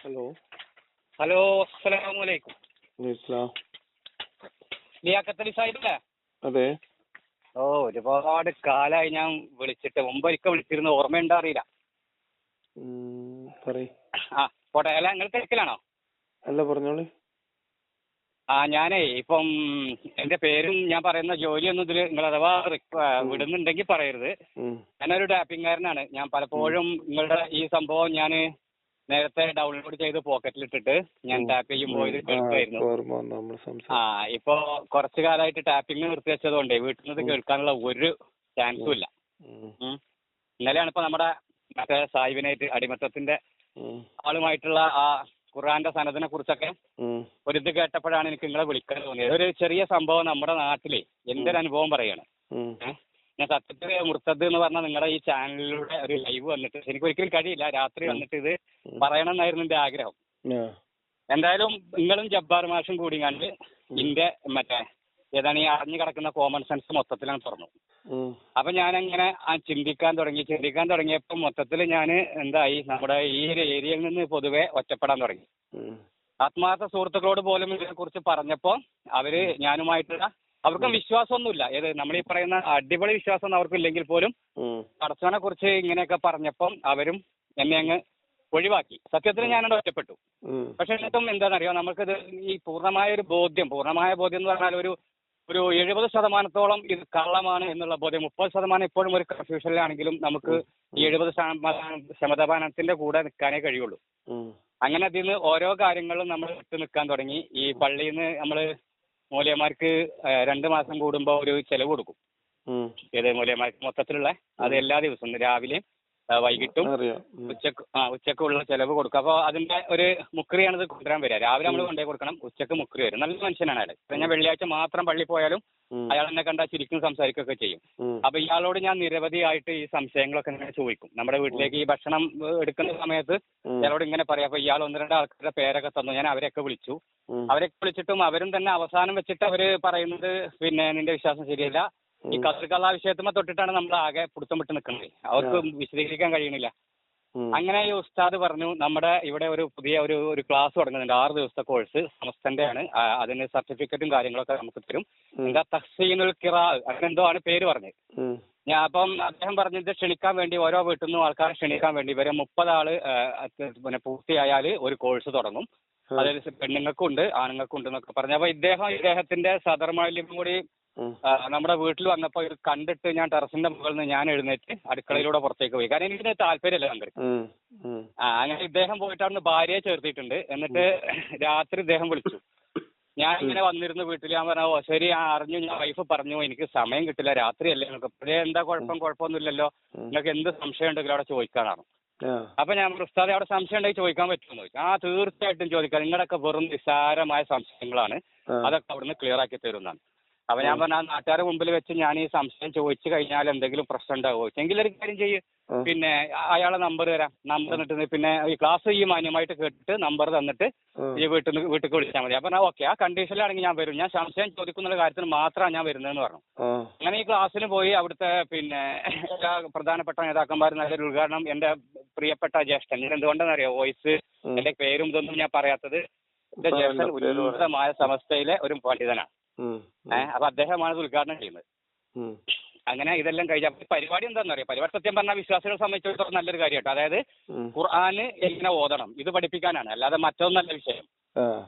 Hello. Hello, അസ്സലാമു അലൈക്കും. ഇസ്ലാം. ലിയാഖത്ത് സാഹിബല്ലേ? അതെ. ഒരുപാട് കാലമായി ഞാൻ വിളിച്ചിട്ട്. മുമ്പൊരിക്കൽ വിളിച്ചിരുന്നു, ഓർമ്മയുണ്ടോ അറിയില്ല. പറയ്. പോട്ടെ. അല്ല, നിങ്ങൾ തിരക്കിലാണോ? അല്ല, പറഞ്ഞോളി. ഞാനേ ഇപ്പം എന്റെ പേരും ഞാൻ പറയുന്ന ജോലിയൊന്നും ഇതിൽ നിങ്ങൾ അഥവാ വിടുന്നുണ്ടെങ്കിൽ പറയരുത്. ഞാനൊരു ടാപ്പിംഗുകാരനാണ്. ഞാൻ പലപ്പോഴും നിങ്ങളുടെ ഈ സംഭവം ഞാൻ നേരത്തെ ഡൗൺലോഡ് ചെയ്ത് പോക്കറ്റിലിട്ടിട്ട് ഞാൻ ടാപ്പ് ചെയ്യുമ്പോൾ ഇത് കേൾക്കുമായിരുന്നു. ഇപ്പൊ കുറച്ചു കാലമായിട്ട് ടാപ്പിംഗ് നിർത്തി വെച്ചതുകൊണ്ടേ വീട്ടിൽ നിന്ന് കേൾക്കാനുള്ള ഒരു ചാൻസും ഇല്ല. ഇന്നലെയാണ് ഇപ്പൊ നമ്മുടെ മറ്റേ സാഹിബിനായിട്ട് അടിമത്തത്തിന്റെ ആളുമായിട്ടുള്ള ആ ഖുർആന്റെ സനദിനെ കുറിച്ചൊക്കെ ഒരിത് കേട്ടപ്പോഴാണ് എനിക്ക് നിങ്ങളെ വിളിക്കാൻ തോന്നിയത്. ഒരു ചെറിയ സംഭവം നമ്മുടെ നാട്ടിലെ എന്റെ ഒരു അനുഭവം പറയാണ്. ഞാൻ സത്യത്തിൽ മുർത്തദ് എന്ന് പറഞ്ഞ നിങ്ങളുടെ ഈ ചാനലിലൂടെ ഒരു ലൈവ് വന്നിട്ട് എനിക്ക് ഒരിക്കലും കഴിയില്ല, രാത്രി വന്നിട്ട് ഇത് പറയണം എന്നായിരുന്നു എന്റെ ആഗ്രഹം. എന്തായാലും നിങ്ങളും ജബ്ബാർ മാഷും കൂടി കണ്ട് ഇതിന്റെ മറ്റേ ഏതാണ് ഈ അറിഞ്ഞു കിടക്കുന്ന കോമൺ സെൻസ് മൊത്തത്തിലാണ് തുറന്നു. അപ്പൊ ഞാനങ്ങനെ ചിന്തിക്കാൻ തുടങ്ങിയപ്പോൾ മൊത്തത്തിൽ ഞാൻ എന്തായി, നമ്മുടെ ഈ ഒരു ഏരിയയിൽ നിന്ന് പൊതുവെ ഒറ്റപ്പെടാൻ തുടങ്ങി. ആത്മാർത്ഥ സുഹൃത്തുക്കളോട് പോലും ഇതിനെ കുറിച്ച് പറഞ്ഞപ്പോൾ അവര് ഞാനുമായിട്ടുള്ള അവർക്കും വിശ്വാസമൊന്നുമില്ല. ഏത് നമ്മളീ പറയുന്ന അടിപൊളി വിശ്വാസം അവർക്കില്ലെങ്കിൽ പോലും പടച്ചവനെ കുറിച്ച് ഇങ്ങനെയൊക്കെ പറഞ്ഞപ്പം അവരും എന്നെ അങ്ങ് ഒഴിവാക്കി. സത്യത്തിൽ ഞാനവിടെ ഒറ്റപ്പെട്ടു. പക്ഷെ എന്നിട്ടും എന്താണെന്നറിയോ, നമുക്കിത് ഈ പൂർണ്ണമായ ബോധ്യം എന്ന് പറഞ്ഞാൽ ഒരു 70% ഇത് കള്ളമാണ് എന്നുള്ള ബോധ്യം. 30% ഇപ്പോഴും ഒരു കൺഫ്യൂഷനിലാണെങ്കിലും നമുക്ക് ഈ 70% കൂടെ നിൽക്കാനേ കഴിയുള്ളൂ. അങ്ങനെ അതിൽ നിന്ന് ഓരോ കാര്യങ്ങളും നമ്മൾ വിട്ടു നിൽക്കാൻ തുടങ്ങി. ഈ പള്ളിയിൽ നിന്ന് നമ്മൾ മൂല്യന്മാർക്ക് 2 മാസം കൂടുമ്പോൾ ഒരു ചെലവ് കൊടുക്കും. ഏത് മൂല്യന്മാർക്ക് മൊത്തത്തിലുള്ള അത് എല്ലാ ദിവസവും രാവിലെയും വൈകിട്ടും ഉച്ചക്കുള്ള ചെലവ് കൊടുക്കും. അപ്പോൾ അതിന്റെ ഒരു മുക്രിയാണ് ഇത് കൊണ്ടുവരാൻ വരിക. രാവിലെ നമ്മൾ കൊണ്ടുപോയി കൊടുക്കണം, ഉച്ചക്ക് മുക്രി വരും. നല്ല മനുഷ്യനാണ് അയാൾ. ഞാൻ വെള്ളിയാഴ്ച മാത്രം പള്ളി പോയാലും അയാൾ എന്നെ കണ്ടാൽ ചിരിക്കും, സംസാരിക്കുകയൊക്കെ ചെയ്യും. അപ്പൊ ഇയാളോട് ഞാൻ നിരവധിയായിട്ട് ഈ സംശയങ്ങളൊക്കെ ഇങ്ങനെ ചോദിക്കും. നമ്മുടെ വീട്ടിലേക്ക് ഈ ഭക്ഷണം എടുക്കുന്ന സമയത്ത് ഇയാളോട് ഇങ്ങനെ പറയാം. അപ്പൊ ഇയാൾ 1-2 ആൾക്കാരുടെ പേരൊക്കെ തന്നു. ഞാൻ അവരെയൊക്കെ വിളിച്ചിട്ടും അവരും തന്നെ അവസാനം വെച്ചിട്ട് അവര് പറയുന്നത് പിന്നെ നിന്റെ വിശ്വാസം ശരിയല്ല, ഈ കസർക്കള്ള വിഷയത്തുമ്പോ തൊട്ടിട്ടാണ് നമ്മൾ ആകെ പിടുത്തം വിട്ട് നിൽക്കുന്നത്. അവർക്ക് വിശദീകരിക്കാൻ കഴിയണില്ല. അങ്ങനെ ഈ ഉസ്താദ് പറഞ്ഞു, നമ്മുടെ ഇവിടെ ഒരു പുതിയ ഒരു ക്ലാസ് തുടങ്ങുന്നുണ്ട്, 6 ദിവസത്തെ കോഴ്സ്, സമസ്തന്റെ ആണ്. അതിന് സർട്ടിഫിക്കറ്റും കാര്യങ്ങളൊക്കെ നമുക്ക് തരും. എന്താ തഹ്സീനുൽ ഖിറാഅത്ത് അങ്ങനെ എന്തോ ആണ് പേര് പറഞ്ഞത്. ഞാൻ അപ്പം അദ്ദേഹം പറഞ്ഞത് ക്ഷണിക്കാൻ വേണ്ടി ഓരോ വീട്ടിൽ നിന്നും ആൾക്കാരെ ക്ഷണിക്കാൻ വേണ്ടി ഇവരെ 30 ആള് പിന്നെ പൂർത്തിയായാൽ ഒരു കോഴ്സ് തുടങ്ങും. അതായത് പെണ്ണുങ്ങൾക്കും ഉണ്ട് ആണുങ്ങൾക്കും ഉണ്ട് എന്നൊക്കെ പറഞ്ഞു. അപ്പൊ ഇദ്ദേഹത്തിന്റെ സദർമാലിന്യം കൂടി നമ്മുടെ വീട്ടിൽ വന്നപ്പോൾ ഇത് കണ്ടിട്ട് ഞാൻ ടെറസിന്റെ മുകളിൽ നിന്ന് ഞാൻ എഴുന്നേറ്റ് അടുക്കളയിലൂടെ പുറത്തേക്ക് പോയി. കാരണം എനിക്ക് താല്പര്യമല്ല കണ്ടിട്ട്. അങ്ങനെ ഇദ്ദേഹം പോയിട്ട് അവിടുന്ന് ഭാര്യയെ ചേർത്തിട്ടുണ്ട്. എന്നിട്ട് രാത്രി ഇദ്ദേഹം വിളിച്ചു. ഞാൻ ഇങ്ങനെ വന്നിരുന്നു വീട്ടിൽ. ഞാൻ പറഞ്ഞു, ശരി അറിഞ്ഞു, ഞാൻ വൈഫ് പറഞ്ഞു എനിക്ക് സമയം കിട്ടില്ല, രാത്രിയല്ലേ നിങ്ങൾക്ക്. ഇപ്പോഴേ എന്താ കുഴപ്പമൊന്നുമില്ലല്ലോ, നിങ്ങൾക്ക് എന്ത് സംശയം ഉണ്ടെങ്കിലും അവിടെ ചോദിക്കാനാണ്. അപ്പൊ ഞാൻ ഉസ്താദെ അവിടെ സംശയം ഉണ്ടെങ്കിൽ ചോദിക്കാൻ പറ്റുമെന്ന് ചോദിച്ചു. തീർച്ചയായിട്ടും ചോദിക്കാം, നിങ്ങളൊക്കെ വെറും നിസ്സാരമായ സംശയങ്ങളാണ്, അതൊക്കെ അവിടുന്ന് ക്ലിയർ ആക്കി തരുന്നതാണ്. അപ്പൊ ഞാൻ പറഞ്ഞ നാട്ടുകാരുടെ മുമ്പിൽ വെച്ച് ഞാൻ ഈ സംശയം ചോദിച്ചു കഴിഞ്ഞാൽ എന്തെങ്കിലും പ്രശ്നം ഉണ്ടാവുമോ? എങ്കിലും ഒരു കാര്യം ചെയ്യും, പിന്നെ അയാളെ നമ്പർ തരാം, നമ്പർ തന്നിട്ട് പിന്നെ ഈ ക്ലാസ് ഈ മാന്യമായിട്ട് കേട്ടിട്ട് നമ്പർ തന്നിട്ട് ഈ വീട്ടിൽ വിളിച്ചാൽ മതി. അപ്പൊ ഓക്കെ, ആ കണ്ടീഷനിലാണെങ്കിൽ ഞാൻ വരും, ഞാൻ സംശയം ചോദിക്കുന്ന കാര്യത്തിന് മാത്രമാണ് ഞാൻ വരുന്നതെന്ന് പറഞ്ഞു. അങ്ങനെ ഈ ക്ലാസ്സിന് പോയി. അവിടുത്തെ പിന്നെ എല്ലാ പ്രധാനപ്പെട്ട നേതാക്കന്മാരും നല്ലൊരു ഉദ്ഘാടനം. എന്റെ പ്രിയപ്പെട്ട ജ്യേഷ്ഠൻ, ഞാൻ എന്തുകൊണ്ടെന്നറിയോ വോയിസ് എന്റെ പേരും ഇതൊന്നും ഞാൻ പറയാത്തത്, എന്റെ ജ്യേഷ്ഠൻ ഉന്നതമായ സമസ്തയിലെ ഒരു പണ്ഡിതനാണ്. അപ്പൊ അദ്ദേഹമാണ് ഇത് ഉദ്ഘാടനം ചെയ്യുന്നത്. അങ്ങനെ ഇതെല്ലാം കഴിഞ്ഞ പരിപാടി എന്താണെന്ന് അറിയാം. പരിപാടി സത്യം പറഞ്ഞാൽ വിശ്വാസികളെ സംബന്ധിച്ചിടത്തോളം നല്ലൊരു കാര്യമായിട്ട്, അതായത് ഖുർആന് എങ്ങനെ ഓതണം ഇത് പഠിപ്പിക്കാനാണ്, അല്ലാതെ മറ്റൊന്നല്ല വിഷയം.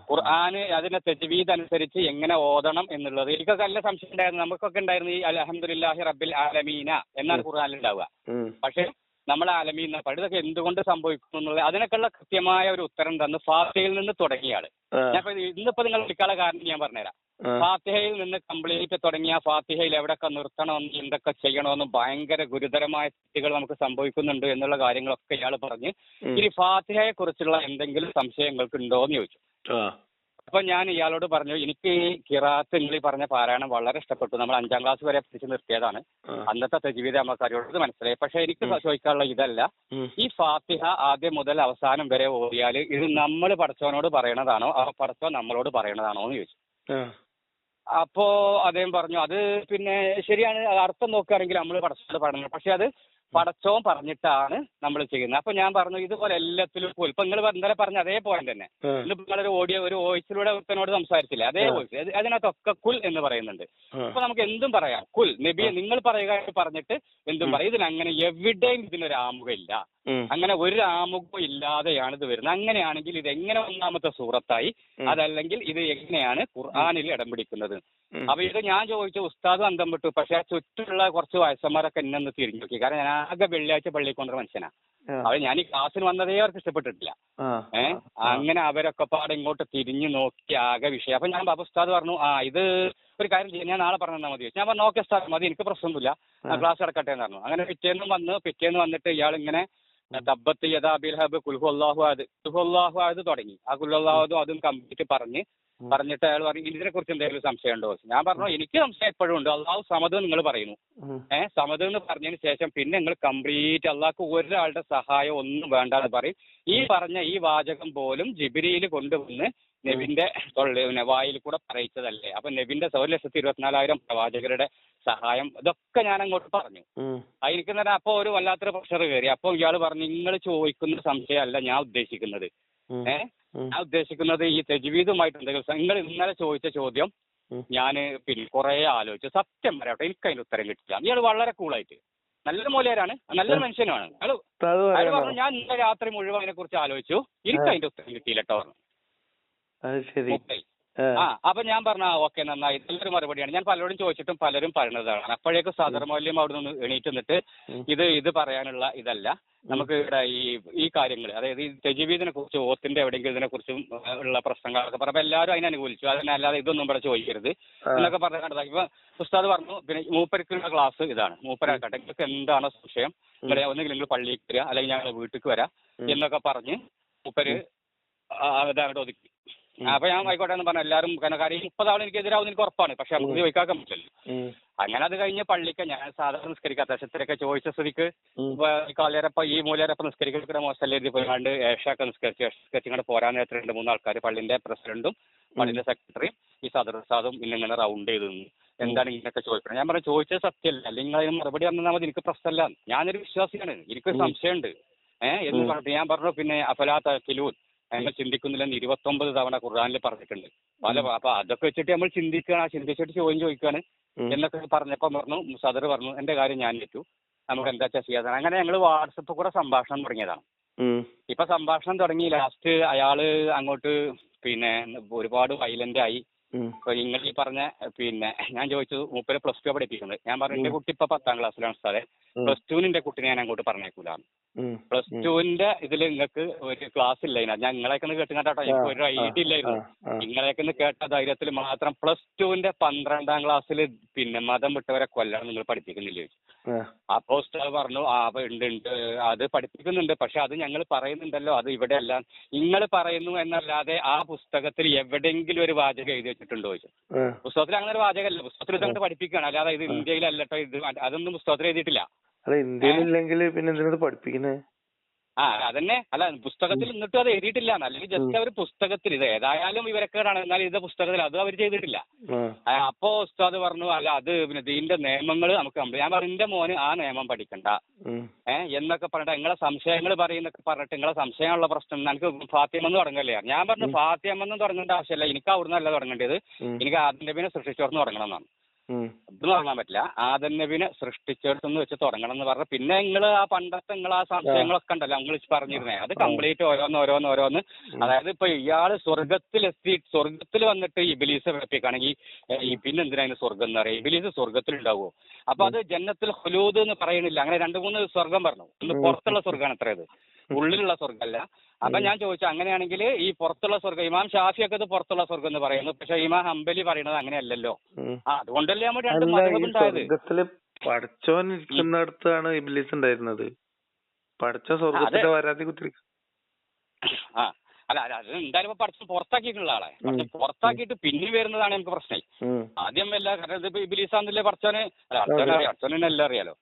ഖുർആന് അതിന്റെ തജ്വീദ് അനുസരിച്ച് എങ്ങനെ ഓതണം എന്നുള്ളത്. എനിക്കൊക്കെ നല്ല സംശയം ഉണ്ടായിരുന്നു. നമുക്കൊക്കെ ഉണ്ടായിരുന്നു ഈ അൽഹംദുലില്ലാഹി റബ്ബിൽ ആലമീന എന്നാണ് ഖുർആനിൽ ഉണ്ടാവുക. പക്ഷെ നമ്മൾ ആലമീൻ ഇതൊക്കെ എന്തുകൊണ്ട് സംഭവിക്കുന്നു എന്നുള്ളത് അതിനൊക്കെയുള്ള കൃത്യമായ ഒരു ഉത്തരം തന്ന് ഫാത്തിഹയിൽ നിന്ന് തുടങ്ങിയാണ്. ഞാൻ ഇന്നിപ്പോ നിങ്ങൾ വിളിക്കാനുള്ള കാരണം ഞാൻ പറഞ്ഞുതരാം. ഫാത്തിഹയിൽ നിന്ന് കംപ്ലീറ്റ് തുടങ്ങിയ ഫാത്തിഹയിൽ എവിടെയൊക്കെ നിർത്തണമെന്നും എന്തൊക്കെ ചെയ്യണമെന്നും ഭയങ്കര ഗുരുതരമായ തെറ്റുകൾ നമുക്ക് സംഭവിക്കുന്നുണ്ട് എന്നുള്ള കാര്യങ്ങളൊക്കെ ഇയാൾ പറഞ്ഞ് ഇനി ഫാത്തിഹയെ കുറിച്ചുള്ള എന്തെങ്കിലും സംശയങ്ങൾക്ക് ഉണ്ടോ എന്ന് ചോദിച്ചു. അപ്പൊ ഞാൻ ഇയാളോട് പറഞ്ഞു, എനിക്ക് ഈ ഖിറാഅത്ത് നിങ്ങൾ പറഞ്ഞ പാരായണം വളരെ ഇഷ്ടപ്പെട്ടു, നമ്മൾ 5ാം ക്ലാസ് വരെ പിടിച്ച് നിർത്തിയതാണ്, അന്നത്തെ തജ്വീദ് നമുക്ക് അറിയോട് മനസ്സിലായി. പക്ഷെ എനിക്ക് ചോദിക്കാനുള്ള ഇതല്ല, ഈ ഫാത്തിഹ ആദ്യം മുതൽ അവസാനം വരെ ഓതിയാൽ ഇത് നമ്മൾ പടച്ചവനോട് പറയണതാണോ പടച്ചവൻ നമ്മളോട് പറയണതാണോ എന്ന് ചോദിച്ചു. അപ്പോ അദ്ദേഹം പറഞ്ഞു, അത് പിന്നെ ശരിയാണ്, അർത്ഥം നോക്കുകയാണെങ്കിൽ നമ്മൾ പടച്ചവനോട് പറയണം, പക്ഷെ അത് പടച്ചോൻ പറഞ്ഞിട്ടാണ് നമ്മൾ ചെയ്യുന്നത്. അപ്പൊ ഞാൻ പറഞ്ഞു ഇതുപോലെ എല്ലാത്തിലും കുൽ. ഇപ്പൊ നിങ്ങൾ ഇന്നലെ പറഞ്ഞ അതേ പോയിന്റ് തന്നെ ഇന്നിപ്പോ നിങ്ങളൊരു ഒരു വോയിസിലൂടെ ഒരുത്തനോട് സംസാരിച്ചില്ലേ, അതേ വോയിസ് അതിനകത്തൊക്കെ കുൽ എന്ന് പറയുന്നുണ്ട്. അപ്പൊ നമുക്ക് എന്തും പറയാം. കുൽ നബിയെ നിങ്ങൾ പറയുക പറഞ്ഞിട്ട് എന്തും പറയാം. ഇതിനങ്ങനെ എവിടെയും ഇതിനൊരു ആമുഖമില്ല. അങ്ങനെ ഒരു ആമുഖം ഇല്ലാതെയാണ് ഇത് വരുന്നത്. അങ്ങനെയാണെങ്കിൽ ഇത് എങ്ങനെ ഒന്നാമത്തെ സൂറത്തായി, അതല്ലെങ്കിൽ ഇത് എങ്ങനെയാണ് ഖുർആനിൽ ഇടം പിടിക്കുന്നത്? അപ്പൊ ഇത് ഞാൻ ചോദിച്ച ഉസ്താദ് അന്തം വിട്ടു. പക്ഷെ ആ ചുറ്റുള്ള കുറച്ച് വയസ്സന്മാരൊക്കെ എന്നെ ഒന്ന് തിരിഞ്ഞു നോക്കി. കാരണം ഞാൻ ആകെ വെള്ളിയാഴ്ച പള്ളിയിൽ കൊണ്ടൊരു മനുഷ്യനാ. അത് ഞാൻ ഈ ക്ലാസ്സിന് വന്നതേ അവർക്ക് ഇഷ്ടപ്പെട്ടിട്ടില്ല. അങ്ങനെ അവരൊക്കെ പാടെ ഇങ്ങോട്ട് തിരിഞ്ഞു നോക്കി ആകെ വിഷയം. അപ്പൊ ഞാൻ ഉസ്താദ് പറഞ്ഞു ഇത് ഒരു കാര്യം ചെയ്യാം, ഞാൻ നാളെ പറഞ്ഞു തന്നാൽ മതി. ഞാൻ പറഞ്ഞു ഓക്കെ ഉസ്താദ് മതി, എനിക്ക് പ്രശ്നമൊന്നുമില്ല, ക്ലാസ് അടക്കട്ടെ എന്ന് പറഞ്ഞു. അങ്ങനെ പിറ്റേന്ന് വന്നിട്ട് ഇയാൾ ഇങ്ങനെ തബ്ബത്ത് യദാ അബീൽ ലഹബ് കുൽഹു അല്ലാഹു അഹദ് തുടങ്ങി. ആ കുൽഹു അല്ലാഹു അതും കംപ്ലീറ്റ് പറഞ്ഞിട്ട് അയാൾ പറഞ്ഞു ഇതിനെ കുറിച്ച് എന്തെങ്കിലും സംശയം ഉണ്ടോ? ഞാൻ പറഞ്ഞു എനിക്ക് സംശയം എപ്പോഴും ഉണ്ട്. അള്ളാഹു സമദ് നിങ്ങൾ പറയുന്നു. സമദ് എന്ന് പറഞ്ഞതിന് ശേഷം പിന്നെ നിങ്ങൾ കംപ്ലീറ്റ് അള്ളാഹ്ക്ക് ഒരാളുടെ സഹായം ഒന്നും വേണ്ടെന്ന് പറയും. ഈ പറഞ്ഞ ഈ വാചകം പോലും ജിബ്രീൽ കൊണ്ടുവന്ന് നബിന്റെ വായിൽ കൂടെ പറയിച്ചതല്ലേ? അപ്പൊ നബിന്റെ 1,24,000 പ്രവാചകരുടെ സഹായം ഇതൊക്കെ ഞാൻ അങ്ങോട്ട് പറഞ്ഞു. എനിക്ക് തന്നെ അപ്പൊ ഒരു വല്ലാത്തൊരു പ്രഷർ കയറി. അപ്പൊ ഇയാൾ പറഞ്ഞു നിങ്ങൾ ചോദിക്കുന്ന സംശയമല്ല ഞാൻ ഉദ്ദേശിക്കുന്നത്. ഞാൻ ഉദ്ദേശിക്കുന്നത് ഈ തജ്വീദുമായിട്ട് എന്തെങ്കിലും നിങ്ങൾ ഇന്നലെ ചോദിച്ച ചോദ്യം ഞാൻ പിന്നെ കുറെ ആലോചിച്ചു. സത്യം പറയട്ടെ, എനിക്ക് അതിന്റെ ഉത്തരം കിട്ടില്ല. ഇയാൾ വളരെ കൂളായിട്ട് നല്ലൊരു മൂലയരാണ്, നല്ലൊരു മനുഷ്യനുമാണ്. അയാൾ പറഞ്ഞു ഞാൻ ഇന്നലെ രാത്രി മുഴുവൻ അതിനെ കുറിച്ച് ആലോചിച്ചു, എനിക്ക് അതിന്റെ ഉത്തരം കിട്ടിയില്ല കേട്ടോ പറഞ്ഞു. അപ്പൊ ഞാൻ പറഞ്ഞ ഓക്കെ നന്നായി, നല്ലൊരു മറുപടിയാണ്. ഞാൻ പലരോടും ചോദിച്ചിട്ടും പലരും പറയുന്നതാണ്. അപ്പോഴേക്കും സദർ മൗല്യം അവിടെ നിന്ന് എണീറ്റ് നിന്നിട്ട് ഇത് പറയാനുള്ള ഇതല്ല നമുക്ക് ഇവിടെ ഈ കാര്യങ്ങൾ, അതായത് ഈ തജ്വീദിനെ കുറിച്ച് ഓത്തിന്റെ എവിടെയെങ്കിലും ഇതിനെ കുറിച്ചും ഉള്ള പ്രശ്നങ്ങളൊക്കെ പറയുമ്പോൾ എല്ലാവരും അതിനെ അനുകൂലിച്ചു. അതിനല്ലാതെ ഇതൊന്നും ഇവിടെ ചോദിക്കരുത് എന്നൊക്കെ പറഞ്ഞ കണ്ടത്. ഇപ്പൊ ഉസ്താദ് പറഞ്ഞു പിന്നെ മൂപ്പർക്കുള്ള ക്ലാസ് ഇതാണ്, മൂപ്പരാക്കട്ടെ നിങ്ങൾക്ക് എന്താണോ സംശയം ഒന്നുകിൽ നിങ്ങൾ പള്ളിയിൽ വരിക അല്ലെങ്കിൽ ഞങ്ങൾ വീട്ടിലേക്ക് വരാം എന്നൊക്കെ പറഞ്ഞ് മൂപ്പര് അതാണ് ഒതുക്കി. അപ്പൊ ഞാൻ ആയിക്കോട്ടെ എന്ന് പറഞ്ഞു. എല്ലാവരും കാര്യം 30 ആൾ എനിക്ക് എതിരാവും എനിക്ക് ഉറപ്പാണ്. പക്ഷെ നമുക്ക് ചോദിക്കാൻ പറ്റില്ലല്ലോ. അങ്ങനെ അത് കഴിഞ്ഞ് പള്ളിക്ക് ഞാൻ സാധാരണ നിസ്കരിക്കാത്ത അക്ഷരത്തിലൊക്കെ ചോദിച്ച സ്ഥിതിക്ക് ഈ മൂലയരപ്പം നിസ്കരിക്കുന്ന മോശമല്ല എഴുതി പോയാണ്ട് ഏഷൊക്കെ നിസ്കരിച്ച് ഇങ്ങോട്ട് പോരാൻ നേരത്തെ 2-3 ആൾക്കാർ പള്ളിന്റെ പ്രസിഡന്റും പള്ളിന്റെ സെക്രട്ടറിയും ഈ സദർ ഉസ്താദും ഇന്നിങ്ങനെ റൗണ്ട് ചെയ്ത് നിന്നു. എന്താണ് ഇങ്ങനെയൊക്കെ ചോദിക്കുന്നത്? ഞാൻ പറഞ്ഞു ചോദിച്ചത് സത്യമല്ല, അല്ലെങ്കിൽ അതിന് മറുപടി പറഞ്ഞാൽ മതി, എനിക്ക് പ്രശ്നമല്ല, ഞാനൊരു വിശ്വാസിയാണ്, എനിക്കൊരു സംശയമുണ്ട് എന്ന് പറഞ്ഞിട്ട് ഞാൻ പറഞ്ഞു പിന്നെ അഫലാത്ത കിലൂൻ നമ്മൾ ചിന്തിക്കുന്നില്ലെന്ന് 29 തവണ ഖുർആനിൽ പറഞ്ഞിട്ടുണ്ട്. അപ്പൊ അതൊക്കെ വെച്ചിട്ട് നമ്മൾ ചിന്തിച്ചിട്ട് ചോദിക്കുകയാണ് എന്നൊക്കെ പറഞ്ഞപ്പോ പറഞ്ഞു സദർ പറഞ്ഞു എന്റെ കാര്യം ഞാൻ ഏറ്റു, നമുക്ക് എന്താ വെച്ചാൽ ചെയ്യാതാണ്. അങ്ങനെ ഞങ്ങൾ വാട്സപ്പ് കൂടെ സംഭാഷണം തുടങ്ങിയതാണ്. ഇപ്പൊ സംഭാഷണം തുടങ്ങി ലാസ്റ്റ് അയാള് അങ്ങോട്ട് പിന്നെ ഒരുപാട് വയലന്റ് ആയി. നിങ്ങൾ ഈ പറഞ്ഞ പിന്നെ ഞാൻ ചോദിച്ചു മൂപ്പര് +2 പഠിപ്പിക്കുന്നത്. ഞാൻ പറഞ്ഞു എന്റെ കുട്ടി ഇപ്പൊ 10ാം ക്ലാസ്സിലാണ് സാറേ, +2 എന്റെ കുട്ടിനെ ഞാൻ അങ്ങോട്ട് പറഞ്ഞേക്കൂലാണ്. +2 ഇതിൽ നിങ്ങൾക്ക് ഒരു ക്ലാസ് ഇല്ല. ഞാൻ നിങ്ങളെയൊക്കെ ഒന്ന് കേട്ട് കേട്ടോ, എനിക്ക് ഒരു ഐഡിയ ഇല്ലായിരുന്നു. നിങ്ങളെയൊക്കെ ഒന്ന് കേട്ട ധൈര്യത്തിൽ മാത്രം +2 12ാം ക്ലാസ്സിൽ പിന്നെ മതം വിട്ടവരെ കൊല്ലാണ് നിങ്ങൾ പഠിപ്പിക്കുന്നില്ല ചോദിച്ചു. അപ്പോ ഉസ്താദ് പറഞ്ഞു ഉണ്ട് അത് പഠിപ്പിക്കുന്നുണ്ട്, പക്ഷെ അത് ഞങ്ങൾ പറയുന്നുണ്ടല്ലോ, അത് ഇവിടെ അല്ല നിങ്ങൾ പറയുന്നു എന്നല്ലാതെ ആ പുസ്തകത്തിൽ എവിടെയെങ്കിലും ഒരു വാചകം എഴുതി വെച്ചിട്ടുണ്ടോ ചോദിച്ചു. പുസ്തകത്തിൽ അങ്ങനെ ഒരു വാചകമല്ല, പുസ്തകത്തിൽ ഇതങ്ങോട്ട് പഠിപ്പിക്കുകയാണ്, അല്ലാതെ ഇത് ഇന്ത്യയിലല്ലോ ഇത് അതൊന്നും പുസ്തകത്തിൽ എഴുതിയിട്ടില്ല. ഇന്ത്യയിലില്ലെങ്കിൽ പിന്നെ എന്തിനാ പഠിപ്പിക്കുന്നത്? അതന്നെ അല്ല പുസ്തകത്തിൽ എന്നിട്ടും അത് എഴുതിയിട്ടില്ല. അല്ലെങ്കിൽ ജസ്റ്റ് അവർ പുസ്തകത്തിൽ ഇത് ഏതായാലും ഇവരൊക്കെയാണ്, എന്നാലും ഇത് പുസ്തകത്തിൽ അത് അവർ ചെയ്തിട്ടില്ല. അപ്പോ ഉസ്താദ് പറഞ്ഞു അല്ല അത് പിന്നെ ഇതിന്റെ നിയമങ്ങൾ നമുക്ക് ഞാൻ പറഞ്ഞു എന്റെ മോന് ആ നിയമം പഠിക്കണ്ട എന്നൊക്കെ പറഞ്ഞിട്ട് നിങ്ങളെ സംശയങ്ങൾ പറയുന്നൊക്കെ പറഞ്ഞിട്ട് നിങ്ങളെ സംശയമുള്ള പ്രശ്നം എനിക്ക് ഫാത്തിമെന്ന് തുടങ്ങല്ലേ. ഞാൻ പറഞ്ഞു ഫാത്തിമെന്ന് തുടങ്ങേണ്ട ആവശ്യമില്ല, എനിക്ക് അവിടുന്ന് അല്ല തുടങ്ങേണ്ടത്, എനിക്ക് ആദ്യം നബിനെ സൃഷ്ടിച്ചോർന്ന് തുടങ്ങണം എന്നാണ്. ഇത് തുടങ്ങാൻ പറ്റില്ല, ആദം നബിനെ സൃഷ്ടിച്ചെടുത്തെന്ന് വെച്ച് തുടങ്ങണം എന്ന് പറഞ്ഞു. പിന്നെ നിങ്ങൾ ആ പണ്ടത്തെ നിങ്ങൾ ആ സംശയങ്ങളൊക്കെ ഉണ്ടല്ലോ നിങ്ങൾ പറഞ്ഞിരുന്നേ, അത് കംപ്ലീറ്റ് ഓരോന്ന് അതായത് ഇപ്പൊ ഇയാള് സ്വർഗത്തിൽ വന്നിട്ട് ഇബിലീസ് പഠിപ്പിക്കുകയാണെങ്കിൽ പിന്നെന്തിനാ സ്വർഗം എന്ന് പറയാം? ഇബിലീസ് സ്വർഗത്തിൽ ഉണ്ടാവുമോ? അപ്പൊ അത് ജന്നത്തുൽ ഖുലൂദ് എന്ന് പറയുന്നില്ല. അങ്ങനെ 2-3 സ്വർഗം പറഞ്ഞു. ഒന്ന് പുറത്തുള്ള സ്വർഗമാണ് അത്രയത്, ഉള്ളിലുള്ള സ്വർഗമല്ല. അപ്പൊ ഞാൻ ചോദിച്ചു അങ്ങനെയാണെങ്കിൽ ഈ പുറത്തുള്ള സ്വർഗം ഇമാം ഷാഫിയൊക്കെ ഇത് പുറത്തുള്ള സ്വർഗം എന്ന് പറയുന്നു, പക്ഷെ ഇമാം ഹംബലി പറയുന്നത് അങ്ങനെയല്ലല്ലോ. അതുകൊണ്ടല്ലേ നമ്മൾ 2 മതം ഉണ്ടായത്. പഠിച്ചോൻ ഇരിക്കുന്നിടത്താണ് ഇബ്ലീസ് ഉണ്ടായിരുന്നത്. പഠിച്ച സ്വർഗത്തിന്റെ വരാതി കുത്തിരിക്കും. അല്ല അത് എന്തായാലും പഠിച്ച് പുറത്താക്കിയിട്ടുള്ള ആളെ പുറത്താക്കിയിട്ട് പിന്നെ വരുന്നതാണ് നമുക്ക് പ്രശ്നം. ആദ്യം എല്ലാ കാരണം ഇതിപ്പോ ഇബ്ലീസാന്നല്ലേ പഠിച്ചോന് അർച്ചോനെ എല്ലാം അറിയാലോ.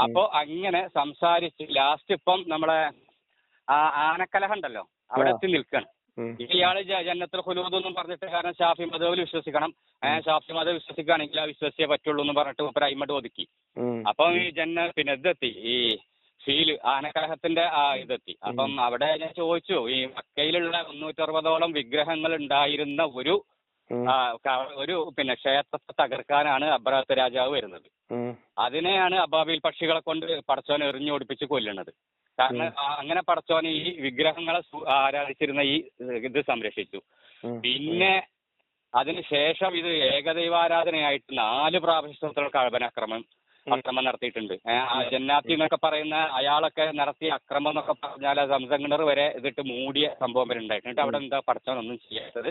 അപ്പൊ അങ്ങനെ സംസാരിച്ച് ലാസ്റ്റ് ഇപ്പം നമ്മളെ ആനക്കലഹം ഉണ്ടല്ലോ അവിടെ എത്തി നിൽക്കുകയാണ്. ഇയാള് ജന്നത്തുൽ ഖുലൂദ് എന്നും പറഞ്ഞിട്ട്, കാരണം ഷാഫി മദ്ഹബിൽ വിശ്വസിക്കണം, ഷാഫി മദ്ഹബ് വിശ്വസിക്കുകയാണെങ്കിൽ ആ വിശ്വസിച്ചേ പറ്റുള്ളൂ എന്ന് പറഞ്ഞിട്ട് മൂപ്പര് അയിമട്ട് ഒതുക്കി. അപ്പം ഈ പിന്നെ ഇതെത്തി, ഈ ഫീല് ആനക്കലഹത്തിന്റെ ആ ഇതെത്തി. അപ്പം അവിടെ ഞാൻ ചോദിച്ചു, ഈ മക്കയിലുള്ള 360ഓളം വിഗ്രഹങ്ങൾ ഉണ്ടായിരുന്ന ഒരു പിന്നെ ക്ഷേത്രത്തെ തകർക്കാനാണ് അബ്രഹത്ത് രാജാവ് വരുന്നത്. അതിനെയാണ് അബാബിൽ പക്ഷികളെ കൊണ്ട് പടച്ചോനെ എറിഞ്ഞോടിപ്പിച്ച് കൊല്ലുന്നത്. കാരണം അങ്ങനെ പടച്ചോനെ ഈ വിഗ്രഹങ്ങളെ ആരാധിച്ചിരുന്ന ഈ ഇത് സംരക്ഷിച്ചു. പിന്നെ അതിനുശേഷം ഇത് ഏകദൈവാരാധനയായിട്ട് 4 പ്രാവശ്യത്തിൽ കഅബ അക്രമം നടത്തിയിട്ടുണ്ട്. ജന്നാത്തി എന്നൊക്കെ പറയുന്ന അയാളൊക്കെ നടത്തിയ അക്രമം എന്നൊക്കെ പറഞ്ഞാൽ സംസംഗണർ വരെ ഇതിട്ട് മൂടിയ സംഭവം വരെ ഉണ്ടായിട്ടുണ്ട്. അവിടെ എന്താ പടച്ചോനൊന്നും ചെയ്യാത്തത്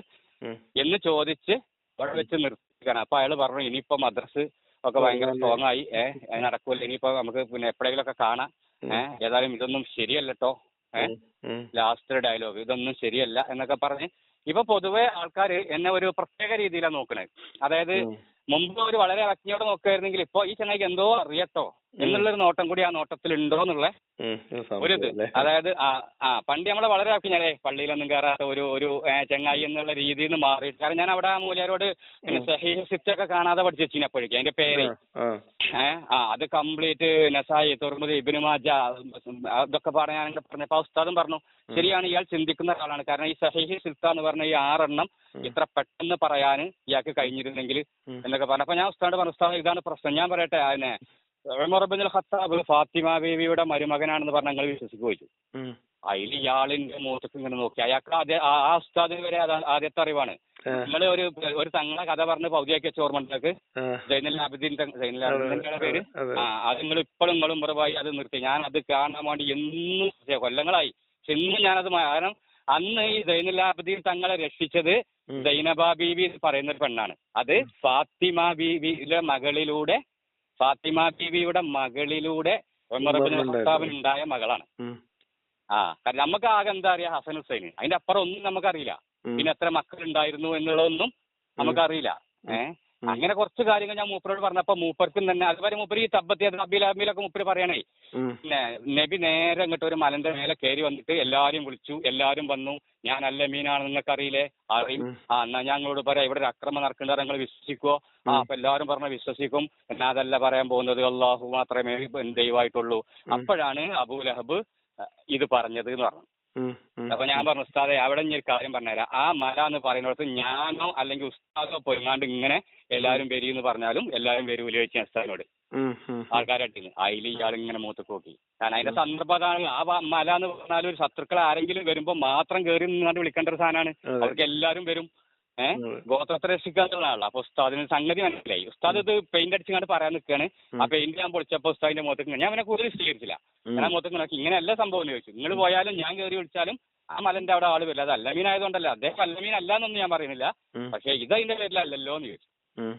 എന്ന് ചോദിച്ച് അവിടെ വെച്ച് നിർത്തിക്കണം. അപ്പൊ അയാൾ പറഞ്ഞു, ഇനിയിപ്പോ മദ്രസ് ഒക്കെ ഭയങ്കര സ്ട്രോങ് ആയി, നടക്കൂല, ഇനിയിപ്പോ നമുക്ക് പിന്നെ എപ്പോഴെങ്കിലൊക്കെ കാണാം, ഏതായാലും ഇതൊന്നും ശരിയല്ലോ, ലാസ്റ്റ് ഡയലോഗ് ഇതൊന്നും ശരിയല്ല എന്നൊക്കെ പറഞ്ഞ് ഇപ്പൊ പൊതുവെ ആൾക്കാർ എന്നെ ഒരു പ്രത്യേക രീതിയിലാണ് നോക്കണത്. അതായത് മുമ്പ് ഒരു വളരെ അജ്ഞയോടെ നോക്കുമായിരുന്നെങ്കിൽ ഇപ്പൊ ഈ ചെന്നൈക്ക് എന്തോ അറിയട്ടോ എന്നുള്ളൊരു നോട്ടം കൂടി ആ നോട്ടത്തിൽ ഉണ്ടോ എന്നുള്ള ഒരു ഇത്. അതായത് പണ്ട് നമ്മളെ വളരെ അജ്ഞരെ പള്ളിയിലൊന്നും കയറാത്ത ഒരു ചെങ്ങായി എന്നുള്ള രീതിയിൽ നിന്ന് മാറിയിട്ട്, കാരണം ഞാൻ അവിടെ ആ മൂല്യരോട് പിന്നെ സഹീഹ് സിറ്റൊക്കെ കാണാതെ പഠിച്ചു വെച്ചിനപ്പോഴേക്കും അതിന്റെ പേര് അത് കംപ്ലീറ്റ് നസായി, തുറമുദ്, ഇബ്നു മാജ അതൊക്കെ ഞാൻ പറഞ്ഞപ്പോ ഉസ്താദും പറഞ്ഞു, ശരിയാണ്, ഇയാൾ ചിന്തിക്കുന്ന ഒരാളാണ്. കാരണം ഈ സഹീഹ് സിത്ത എന്ന് പറഞ്ഞ ഈ 6 എണ്ണം ഇത്ര പെട്ടെന്ന് പറയാൻ ഇയാൾക്ക് കഴിഞ്ഞിരുന്നെങ്കിൽ എന്നൊക്കെ പറഞ്ഞു. അപ്പൊ ഞാൻ ഉസ്താദ് പറഞ്ഞു, ഉസ്താദ് ഇതാണ് പ്രശ്നം, ഞാൻ പറയട്ടെ, അതിനെ ഉമർ ഇബ്നുൽ ഖത്താബ് ഫാത്തിമ ബീവിയുടെ മരുമകനാണെന്ന് പറഞ്ഞാൽ നിങ്ങൾ വിശ്വസിച്ചു ചോദിച്ചു. അതിൽ ഇയാളിന്റെ മുഖത്തേക്ക് ഇങ്ങനെ നോക്കി. അയാൾക്ക് ആ ഉസ്താദിന് വരെ ആദ്യത്തെ അറിവാണ്. നിങ്ങൾ ഒരു തങ്ങളെ കഥ പറഞ്ഞ് പൗതിയാക്കി വെച്ച ഓർമ്മക്ക് സൈനുൽ ആബിദീന്റെ പേര്, അത് നിങ്ങൾ ഇപ്പോഴും നിങ്ങളും ഉമറുമായി അത് നിർത്തി. ഞാൻ അത് കാണാൻ വേണ്ടി എന്നും കൊല്ലങ്ങളായി, ഇന്നും ഞാനത്, കാരണം അന്ന് ഈ സൈനുൽ ആബിദീൻ തങ്ങളെ രക്ഷിച്ചത് സൈനബ ബീവി എന്ന് പറയുന്ന ഒരു പെണ്ണാണ്. അത് ഫാത്തിമ ബീവിയുടെ മകളിലൂടെ ഉമർ ഇബ്നുൽ ഖത്താബിന് ഉണ്ടായ മകളാണ്. കാരണം നമുക്ക് ആകെ എന്താ അറിയാ, ഹസൻ ഹുസൈൻ, അതിന്റെ അപ്പുറം ഒന്നും നമുക്കറിയില്ല. പിന്നെ എത്ര മക്കളുണ്ടായിരുന്നു എന്നുള്ളതൊന്നും നമുക്കറിയില്ല. അങ്ങനെ കുറച്ച് കാര്യങ്ങൾ ഞാൻ മൂപ്പരോട് പറഞ്ഞപ്പോ മൂപ്പർക്കും തന്നെ അതുവരെ മൂപ്പര് ഈ തബ്ബത്തി അബിലൊക്കെ മൂപ്പര് പറയണേ, പിന്നെ നബി നേരെ ഇങ്ങോട്ട് ഒരു മലന്റെ മേലെ കയറി വന്നിട്ട് എല്ലാരും വിളിച്ചു, എല്ലാരും വന്നു, ഞാൻ അല്ല മീനാണ് നിങ്ങൾക്ക് അറിയില്ലേ, അറിയും, എന്നാ ഞങ്ങളോട് പറയാം ഇവിടെ ഒരു അക്രമം നടക്കേണ്ടത് നിങ്ങൾ വിശ്വസിക്കുവോ? അപ്പൊ എല്ലാവരും പറഞ്ഞ വിശ്വസിക്കും. എന്നാ അതല്ല പറയാൻ പോകുന്നത്, അള്ളാഹു മാത്രമേ ദൈവമായിട്ടുള്ളൂ. അപ്പോഴാണ് അബൂ ലഹബ് ഇത് പറഞ്ഞത് എന്ന് പറഞ്ഞു. അപ്പൊ ഞാൻ പറഞ്ഞു, ഉസ്താദെ അവിടെ ഒരു കാര്യം പറഞ്ഞുതരാം, ആ മല എന്ന് പറയുന്നിടത്ത് ഞാനോ അല്ലെങ്കിൽ ഉസ്താദോ പൊരുങ്ങാണ്ട് ഇങ്ങനെ എല്ലാവരും വരി എന്ന് പറഞ്ഞാലും എല്ലാവരും വരൂല ചോദിച്ചു ഉസ്താദിനോട്, ആൾക്കാരട്ടിന്ന്. അതിൽ ഇയാളിങ്ങനെ മൂത്തക്ക് നോക്കി. കാരണം അതിന്റെ സന്ദർഭം അതാണ്. ആ മല എന്ന് പറഞ്ഞാൽ ഒരു ശത്രുക്കൾ ആരെങ്കിലും വരുമ്പോ മാത്രം കയറി നിന്നാണ്ട് വിളിക്കേണ്ട ഒരു സാധനമാണ്. അവർക്ക് എല്ലാവരും വരും, ഗോത്രത്തെ രക്ഷിക്കാന്നുള്ളതാണല്ലോ. അപ്പൊ ഉസ്താദിന് സംഗതി മനസ്സിലായി. ഉസ്താദ് ഇത് പെയിന്റ് അടിച്ചുകൊണ്ട് പറയാൻ നിൽക്കുകയാണ്. ആ പെയിന്റ് ഞാൻ പൊളിച്ചപ്പോ ഉസ്താദിന്റെ മുഖത്തേക്ക് ഞാൻ അവനെ കൂടുതൽ സ്വീകരിച്ചില്ല. ഞാൻ മുഖത്തേക്ക് നോക്കി, ഇങ്ങനെയല്ല സംഭവം എന്ന് ചോദിച്ചു. നിങ്ങൾ പോയാലും ഞാൻ കയറി വിളിച്ചാലും ആ മലന്റെ അവിടെ ആള് വരില്ല. അത് അല്ലമീൻ ആയതുകൊണ്ടല്ല, അദ്ദേഹം അല്ലമീൻ അല്ല എന്നൊന്നും ഞാൻ പറയുന്നില്ല, പക്ഷെ ഇത് അതിന്റെ പേരിലല്ലല്ലോ എന്ന് ചോദിച്ചു.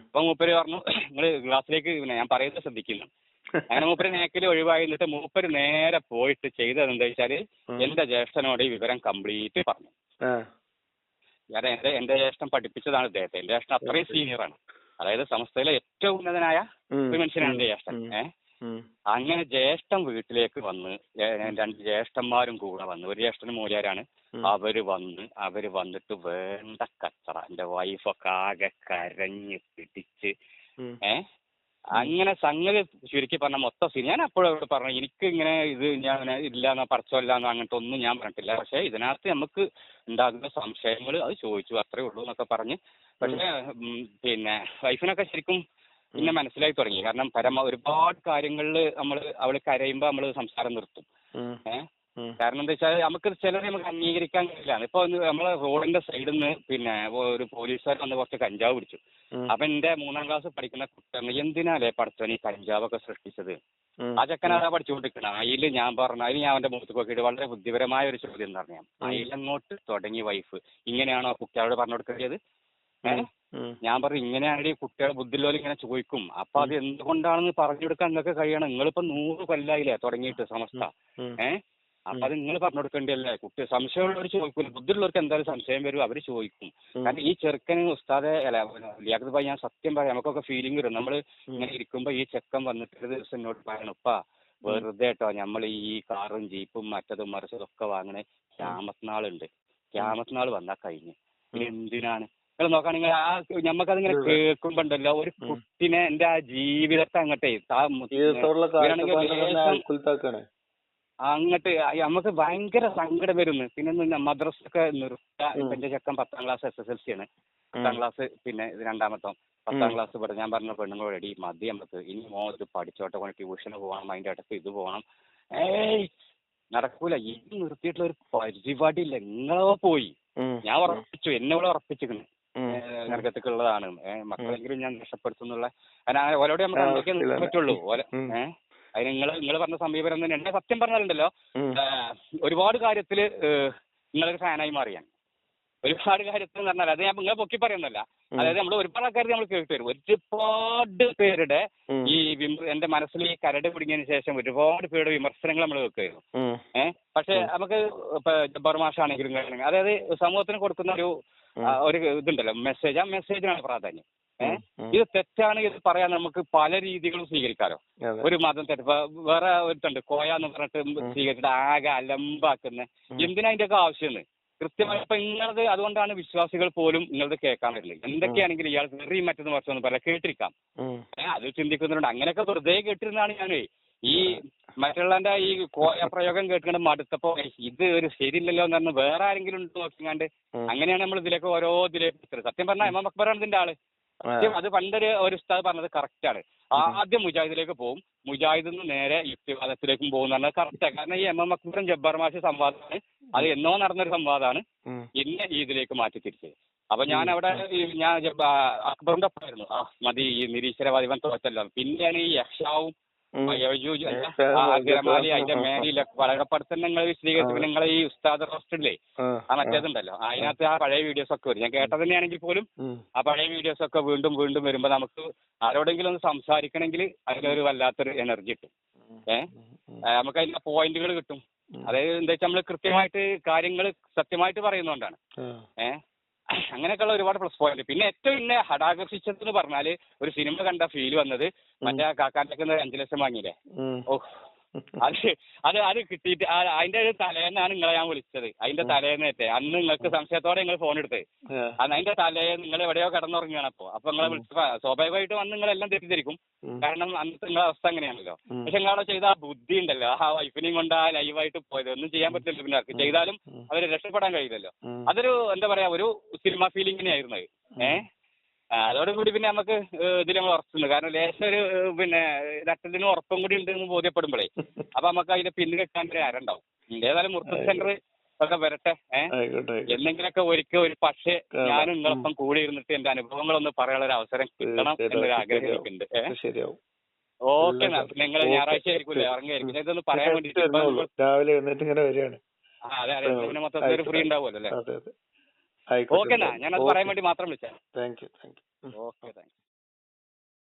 അപ്പൊ മൂപ്പര് പറഞ്ഞു, നിങ്ങൾ ക്ലാസ്സിലേക്ക് ഞാൻ പറയുന്നത് ശ്രദ്ധിക്കുന്നു. അങ്ങനെ മൂപ്പര് നേക്കിൽ ഒഴിവായി നിന്നിട്ട് മൂപ്പര് നേരെ പോയിട്ട് ചെയ്തത് എന്താ വെച്ചാല് എന്റെ ജ്യേഷ്ഠനോട് ഈ വിവരം കംപ്ലീറ്റ് പറഞ്ഞു. ഞാൻ എന്റെ ജ്യേഷ്ഠൻ പഠിപ്പിച്ചതാണ് ഇദ്ദേഹത്തെ. എന്റെ ജ്യേഷ്ഠൻ അത്രയും സീനിയറാണ്. അതായത് സംസ്ഥയിലെ ഏറ്റവും ഉന്നതനായ ഒരു മനുഷ്യനാണ് എന്റെ ജ്യേഷ്ഠൻ. അങ്ങനെ ജ്യേഷ്ഠൻ വീട്ടിലേക്ക് വന്ന് 2 ജ്യേഷ്ഠന്മാരും കൂടെ വന്ന്, ഒരു ജ്യേഷ്ഠന് മൂല്യാരാണ്, അവര് വന്നിട്ട് വേണ്ട കച്ചറ, എന്റെ വൈഫൊക്കെ ആകെ കരഞ്ഞ് പിടിച്ച് അങ്ങനെ സംഗതി ചുരുക്കി പറഞ്ഞ മൊത്തം സീൻ. ഞാൻ അപ്പോഴോട് പറഞ്ഞു, എനിക്ക് ഇങ്ങനെ ഇത് ഞാൻ ഇല്ലാന്നോ പറിച്ചോല്ലാന്നോ അങ്ങനത്തെ ഒന്നും ഞാൻ പറഞ്ഞിട്ടില്ല, പക്ഷെ ഇതിനകത്ത് നമുക്ക് ഉണ്ടാകുന്ന സംശയങ്ങൾ അത് ചോദിച്ചു, അത്രേ ഉള്ളൂ എന്നൊക്കെ പറഞ്ഞ്. പക്ഷെ പിന്നെ വൈഫിനൊക്കെ ശരിക്കും പിന്നെ മനസ്സിലായി തുടങ്ങി. കാരണം ഒരുപാട് കാര്യങ്ങളിൽ അവള് കരയുമ്പോ നമ്മള് സംസാരം നിർത്തും. കാരണം എന്താ വെച്ചാൽ നമുക്ക് ചിലരെ നമുക്ക് അംഗീകരിക്കാൻ കഴിയില്ല. ഇപ്പൊ നമ്മളെ റോഡിന്റെ സൈഡിൽ നിന്ന് പിന്നെ ഒരു പോലീസുകാർ വന്ന് കുറച്ച് കഞ്ചാവ് പിടിച്ചു. അപ്പൊ എന്റെ 3ാം ക്ലാസ് പഠിക്കുന്ന കുട്ടികൾ, എന്തിനാലേ പഠിച്ചവൻ ഈ കഞ്ചാവൊക്കെ സൃഷ്ടിച്ചത്? ആ ചെക്കനാ പഠിച്ചുകൊണ്ടിരിക്കണം. അതിൽ ഞാൻ പറഞ്ഞു, അതിന് ഞാൻ അവന്റെ മുഖത്ത് നോക്കിയിട്ട് വളരെ ബുദ്ധിപരമായ ഒരു ചോദ്യം എന്ന് പറഞ്ഞാൽ, അതിലങ്ങോട്ട് തുടങ്ങി വൈഫ്, ഇങ്ങനെയാണോ കുട്ടികളോട് പറഞ്ഞു കൊടുക്കേണ്ടത്? ഞാൻ പറഞ്ഞു, ഇങ്ങനെയാണ് ഈ കുട്ടികളെ ബുദ്ധിലോലും ഇങ്ങനെ ചോദിക്കും. അപ്പൊ അത് എന്തുകൊണ്ടാണെന്ന് പറഞ്ഞു കൊടുക്കാൻ നിങ്ങൾക്ക് കഴിയണം. നിങ്ങളിപ്പോ 100 കൊല്ലായില്ലേ തുടങ്ങിയിട്ട് സമസ്ത, അപ്പൊ അത് നിങ്ങൾ പറഞ്ഞു കൊടുക്കേണ്ടല്ലേ? കുട്ടി സംശയമുള്ളവർ ചോദിക്കൂല, ബുദ്ധിയുള്ളവർക്ക് എന്തായാലും സംശയം വരും, അവര് ചോദിക്കും. കാരണം ഈ ചെറുക്കന് ഉസ്താദെ ലിയാഖത്ത് ഭായി, ഞാൻ സത്യം പറയാം, നമുക്കൊക്കെ ഫീലിംഗ് വരും. നമ്മൾ ഇങ്ങനെ ഇരിക്കുമ്പോ ഈ ചെക്കൻ വന്നിട്ട് ഒരു ദിവസം എന്നോട് പറയണം, ഉപ്പാ വെറുതെ കേട്ടോ നമ്മൾ ഈ കാറും ജീപ്പും മറ്റതും മറിച്ചതും ഒക്കെ വാങ്ങണേ, ക്യാമത്ത് നാളുണ്ട്, ക്യാമത്ത് നാൾ വന്നാ കഴിഞ്ഞ്. എന്തിനാണ് നിങ്ങൾ നോക്കുകയാണെങ്കിൽ ആ ഞമ്മക്കതിങ്ങനെ കേൾക്കുമ്പോണ്ടല്ലോ ഒരു കുട്ടിനെ എന്റെ ആ ജീവിതത്തെ അങ്ങോട്ടേ അങ്ങോട്ട് നമുക്ക് ഭയങ്കര സങ്കടം വരുന്നു. പിന്നെ മദ്രസൊക്കെ നിർത്താ. ഇപ്പൊ എന്റെ ചെക്കൻ 10ാം ക്ലാസ് SSLC ആണ്. 10ാം ക്ലാസ് പിന്നെ രണ്ടാമത്തോ 10ാം ക്ലാസ് ഇവിടെ ഞാൻ പറഞ്ഞ പെണ്ണുങ്ങളോട് എടി മതി നമുക്ക് ഇനി ഇത് പഠിച്ചോട്ടെ കൊണ്ട് ട്യൂഷന് പോകണം, അതിന്റെ ഇടയ്ക്ക് ഇത് പോകണം. നടക്കൂല. ഇത് നിർത്തിയിട്ടുള്ള ഒരു പരിപാടി ഇല്ല. നിങ്ങളോ പോയി ഞാൻ ഉറപ്പിച്ചു, എന്നോട് ഉറപ്പിച്ചിരിക്കുന്നു നരകത്തേക്കുള്ളതാണ്. മക്കളെങ്കിലും ഞാൻ രക്ഷപ്പെടുത്തുന്നുള്ള ഓലോടെ നമുക്ക് എന്തൊക്കെ നിൽക്കാൻ പറ്റുള്ളൂ. അതിന് നിങ്ങൾ പറഞ്ഞ സമീപനം തന്നെ എന്നെ സത്യം പറഞ്ഞാലുണ്ടല്ലോ ഒരുപാട് കാര്യത്തില് നിങ്ങളൊരു ഫാനായി മാറിയാൻ. ഒരുപാട് കാര്യത്തിൽ എന്ന് പറഞ്ഞാൽ അത് ഞാൻ നിങ്ങളെ പൊക്കി പറയുന്നല്ല. അതായത് നമ്മൾ ഒരുപാട് ആൾക്കാർ നമ്മൾ കേട്ട് വരും. ഒരുപാട് പേരുടെ ഈ എന്റെ മനസ്സിൽ ഈ കരട് കുടുങ്ങിയതിന് ശേഷം ഒരുപാട് പേരുടെ വിമർശനങ്ങൾ നമ്മൾ കേൾക്കുമായിരുന്നു. പക്ഷെ നമുക്ക് ഇപ്പൊ ജബ്ബാർ മാഷാണെങ്കിലും അതായത് സമൂഹത്തിന് കൊടുക്കുന്ന ഒരു ഇതുണ്ടല്ലോ മെസ്സേജ്, ആ മെസ്സേജിനാണ് പ്രാധാന്യം. ഇത് തെറ്റാണ് ഇത് പറയാൻ നമുക്ക് പല രീതികളും സ്വീകരിക്കാലോ. ഒരു മതം തെറ്റ് വേറെ ഒരുത്തുണ്ട് കോയാന്ന് പറഞ്ഞിട്ട് സ്വീകരിച്ചിട്ട് ആകെ അലമ്പാക്കുന്ന എന്തിനാ അതിന്റെയൊക്കെ ആവശ്യമെന്ന് കൃത്യമായി ഇപ്പൊ നിങ്ങളത് അതുകൊണ്ടാണ് വിശ്വാസികൾ പോലും നിങ്ങളത് കേൾക്കാൻ പറ്റില്ല. എന്തൊക്കെയാണെങ്കിലും ഇയാൾ വെറി മറ്റൊന്ന് വർഷം പറയാം കേട്ടിരിക്കാം. അത് ചിന്തിക്കുന്നുണ്ട്. അങ്ങനെയൊക്കെ വെറുതെ കേട്ടിരുന്നാണ് ഞാനേ ഈ മറ്റുള്ളവന്റെ ഈ കോയ പ്രയോഗം കേട്ടുകൊണ്ട് മടുത്തപ്പോ ഇത് ഒരു ശരിയില്ലല്ലോ എന്ന് പറഞ്ഞ് വേറെ ആരെങ്കിലും ഉണ്ട് നോക്കിങ്ങാണ്ട് അങ്ങനെയാണ് നമ്മൾ ഇതിലേക്ക് ഓരോ ഇതിലേക്ക് സത്യം പറഞ്ഞാൽ ഇമാം അക്ബറാണ് ഇതിന്റെ ആള്. സത്യം അത് പണ്ടൊരു ഉസ്താദ് പറഞ്ഞത് കറക്റ്റ് ആണ്. ആദ്യം മുജാഹിദിലേക്ക് പോകും, മുജാഹിദിൽ നിന്ന് നേരെ യുക്തിവാദത്തിലേക്കും പോകും പറഞ്ഞത് കറക്റ്റാണ്. കാരണം ഈ ഇമാം അക്ബറും ജബ്ബാർ മാഷി സംവാദമാണ്, അത് എന്നോ നടന്നൊരു സംവാദമാണ്, എന്നെ ഇതിലേക്ക് മാറ്റി തിരിച്ചത്. അപ്പൊ ഞാൻ അവിടെ ഞാൻ അക്ബറിന്റെ ഒപ്പമായിരുന്നു. മതി ഈ നിരീശ്വരവാദി ഇവൻ തോറ്റല്ലോ. പിന്നെയാണ് ഈ യക്ഷാവും ഗിരമാലി അതിന്റെ മേലിലെ വളരെപ്പെടുത്തങ്ങൾ വിശദീകരിച്ചു. നിങ്ങളെ ഈ ഉസ്താദ് റോസ്റ്റില്ലേ ആ മറ്റേതുണ്ടല്ലോ അതിനകത്ത് ആ പഴയ വീഡിയോസ് ഒക്കെ വരും. ഞാൻ കേട്ടത് തന്നെയാണെങ്കിൽ പോലും ആ പഴയ വീഡിയോസ് ഒക്കെ വീണ്ടും വീണ്ടും വരുമ്പോ നമുക്ക് ആരോടെങ്കിലും ഒന്ന് സംസാരിക്കണമെങ്കിൽ അതിലൊരു വല്ലാത്തൊരു എനർജി കിട്ടും. നമുക്ക് അതിന്റെ പോയിന്റുകൾ കിട്ടും. അതായത് എന്താ വെച്ചാൽ നമ്മൾ കൃത്യമായിട്ട് കാര്യങ്ങൾ സത്യമായിട്ട് പറയുന്നതുകൊണ്ടാണ്. അങ്ങനെയൊക്കെയുള്ള ഒരുപാട് പ്ലസ് പോയിന്റ്. പിന്നെ ഏറ്റവും എന്നെ ഹടാകർഷിച്ചതെന്ന് പറഞ്ഞാല് ഒരു സിനിമ കണ്ട ഫീൽ വന്നത് മറ്റേ കാക്കാന്റെ 5 ലക്ഷം വാങ്ങിയില്ലേ. അത് കിട്ടിയിട്ട് അതിന്റെ ഒരു തലേന്നാണ് നിങ്ങളെ ഞാൻ വിളിച്ചത്. അതിന്റെ തലേന്നേറ്റേ അന്ന് നിങ്ങൾക്ക് സംശയത്തോടെ നിങ്ങൾ ഫോൺ എടുത്ത് അന്ന് അതിന്റെ തലേന്ന് നിങ്ങൾ എവിടെയോ കിടന്നുറങ്ങുകയാണ്. അപ്പൊ നിങ്ങളെ വിളിച്ചപ്പോ സ്വാഭാവികമായിട്ടും അന്ന് നിങ്ങളെല്ലാം തെറ്റിദ്ധരിക്കും. കാരണം അന്നത്തെ നിങ്ങളെ അവസ്ഥ അങ്ങനെയാണല്ലോ. പക്ഷെ നിങ്ങളവിടെ ചെയ്ത ആ ബുദ്ധി ഉണ്ടല്ലോ, ആ വൈഫിനെയും കൊണ്ട് ആ ലൈവായിട്ട് പോയത് ഒന്നും ചെയ്യാൻ പറ്റില്ല. പിന്നെ ആർക്ക് ചെയ്താലും അവര് രക്ഷപ്പെടാൻ കഴിയില്ലല്ലോ. അതൊരു എന്താ പറയാ ഒരു സിനിമ ഫീലിംഗ് ആയിരുന്നു. അതോടുകൂടി പിന്നെ നമുക്ക് ഇതിൽ നമ്മൾ ഉറച്ചുണ്ട്. കാരണം ലേശം ഒരു പിന്നെ രക്തത്തിന് ഉറപ്പും കൂടി ഉണ്ടെന്ന് ബോധ്യപ്പെടുമ്പോഴേ അപ്പൊ നമുക്ക് അതിന്റെ പിന്നിൽ വെക്കാൻ ഒരു ആരുണ്ടാവും. ഏതായാലും മുർത്തത് സെന്റർ ഒക്കെ വരട്ടെ. എന്തെങ്കിലുമൊക്കെ ഒരു പക്ഷേ ഞാനും നിങ്ങളൊപ്പം കൂടി ഇരുന്നിട്ട് എന്റെ അനുഭവങ്ങളൊന്ന് പറയാനുള്ള ഒരു അവസരം കിട്ടണം എന്നൊരു ആഗ്രഹം എനിക്കുണ്ട്. ഓക്കെ, നിങ്ങൾ ഞായറാഴ്ച ആയിരിക്കുമല്ലേ ഇറങ്ങിയായിരിക്കും. ഇതൊന്ന് പറയാൻ വേണ്ടിട്ട് രാവിലെ ഇങ്ങനെ വരികയാണ്. അതെ അതെ, പിന്നെ മൊത്തത്തിൽ ഒരു ഫ്രീ ഉണ്ടാവുമല്ലോ അല്ലേ. ഓക്കെ, ഞാനത് പറയാൻ വേണ്ടി മാത്രം വിളിച്ചാ. Thank you. Okay, thank you.